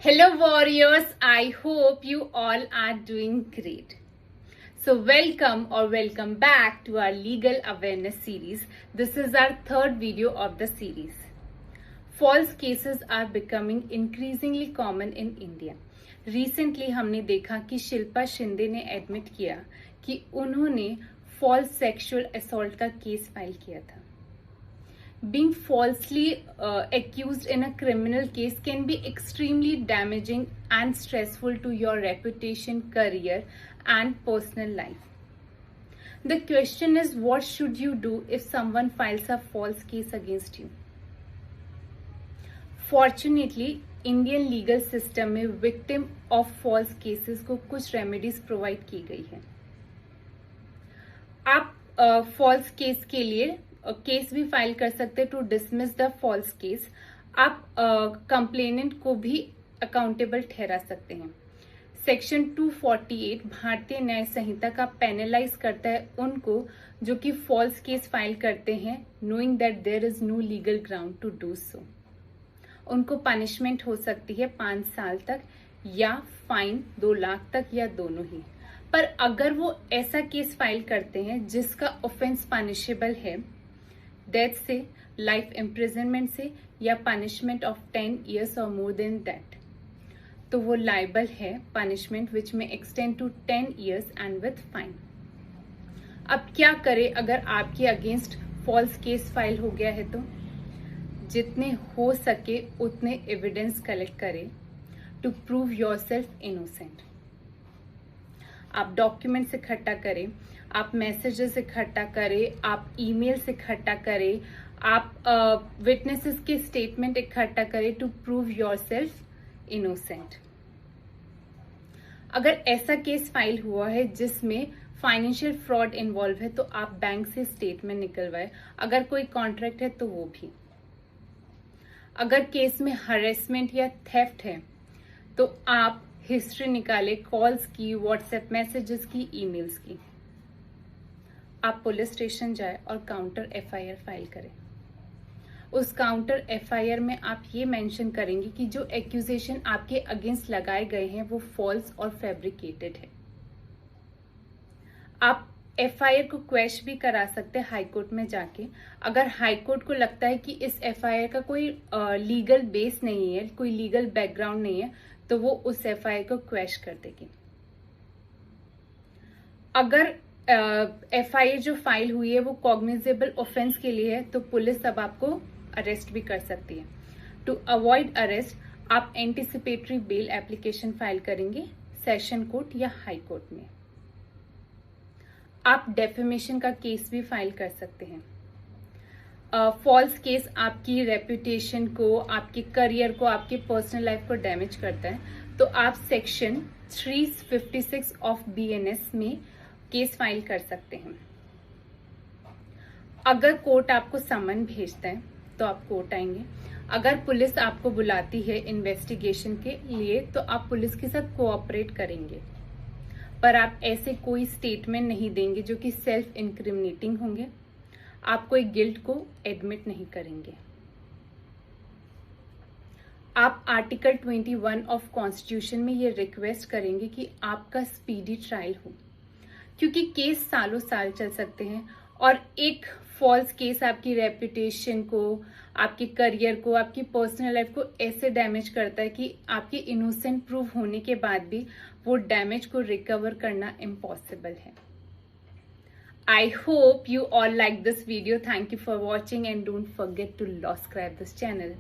Hello warriors, I hope you all are doing great. So welcome back to our legal awareness series. This is our third video of the series. False cases are becoming increasingly common in India. Recently हमने देखा कि शिल्पा शिंदे ने admit किया कि उन्होंने false sexual assault का case file किया था. Being falsely accused in a criminal case can be extremely damaging and stressful to your reputation, career, and personal life. The question is, what should you do if someone files a false case against you? Fortunately, Indian legal system में victim of false cases को कुछ remedies provide की गई है. आप false case के लिए case भी फाइल कर सकते हैं to dismiss the false case. आप कंप्लेनेंट को भी अकाउंटेबल ठहरा सकते हैं. सेक्शन 248 भारतीय न्याय संहिता का पेनलाइज करता है उनको जो कि फॉल्स केस फाइल करते हैं knowing that there is no legal ground to do so. उनको पनिशमेंट हो सकती है 5 साल तक या फाइन 2 लाख तक या दोनों ही. पर अगर वो ऐसा केस फाइल करते हैं जिसका ऑफेंस पनिशेबल है, डेथ से, लाइफ इम्प्रिजनमेंट से या पनिशमेंट ऑफ 10 years और मोर देन दैट, तो वो लाइबल है पनिशमेंट विच में extend to 10 years and with fine. अब क्या करें अगर आपके अगेंस्ट फॉल्स केस फाइल हो गया है? तो जितने हो सके उतने एविडेंस कलेक्ट करें टू प्रूव योरसेल्फ इनोसेंट. आप डॉक्यूमेंट्स इकट्ठा करें, आप मैसेजेस इकट्ठा करें, आप ईमेल्स इकट्ठा करें, आप विटनेसेस के स्टेटमेंट इकट्ठा करें टू प्रूव योरसेल्फ इनोसेंट. अगर ऐसा केस फाइल हुआ है जिसमें फाइनेंशियल फ्रॉड इन्वॉल्व है तो आप बैंक से स्टेटमेंट निकलवाए. अगर कोई कॉन्ट्रैक्ट है तो वो भी. अगर केस में हरेसमेंट या थेफ्ट है तो आप हिस्ट्री निकाले कॉल्स की, व्हाट्सएप मैसेजेस की, ईमेल्स की. आप पुलिस स्टेशन जाए और काउंटर एफआईआर फाइल करें. उस काउंटर एफआईआर में आप ये मेंशन करेंगे कि जो एक्यूजेशन आपके अगेंस्ट लगाए गए हैं वो फॉल्स और फैब्रिकेटेड है. आप एफआईआर को क्वेश भी करा सकते हैं हाई कोर्ट में जाके. अगर हाई कोर्ट को लगता है कि इस एफआईआर का कोई लीगल बेस नहीं है, कोई लीगल बैकग्राउंड नहीं है, तो वो उस एफआईआर को क्वेश कर देगी. अगर एफआईआर जो फाइल हुई है वो कॉग्निजेबल ऑफेंस के लिए है तो पुलिस अब आपको अरेस्ट भी कर सकती है. टू अवॉइड अरेस्ट आप एंटिसिपेटरी बेल एप्लीकेशन फाइल करेंगे सेशन कोर्ट या हाई कोर्ट में. आप डेफेमेशन का केस भी फाइल कर सकते हैं. फॉल्स केस आपकी रेपुटेशन को, आपके करियर को, आपके पर्सनल लाइफ को डैमेज करता है तो आप सेक्शन 356 ऑफ बीएनएस में केस फाइल कर सकते हैं. अगर कोर्ट आपको समन भेजता है तो आप कोर्ट आएंगे. अगर पुलिस आपको बुलाती है इन्वेस्टिगेशन के लिए तो आप पुलिस के साथ कोऑपरेट करेंगे. पर आप ऐसे कोई स्टेटमेंट नहीं देंगे जो कि सेल्फ इंक्रिमिनेटिंग होंगे. आप कोई गिल्ट को एडमिट नहीं करेंगे. आप आर्टिकल 21 ऑफ कॉन्स्टिट्यूशन में ये रिक्वेस्ट करेंगे कि आपका स्पीडी ट्रायल हो, क्योंकि केस सालों साल चल सकते हैं और एक फॉल्स केस आपकी रेपुटेशन को, आपके करियर को, आपकी पर्सनल लाइफ को ऐसे डैमेज करता है कि आपके इनोसेंट प्रूव होने के बाद भी वो डैमेज को रिकवर करना इम्पॉसिबल है. I hope you all like this video. Thank you for watching and don't forget to subscribe this channel.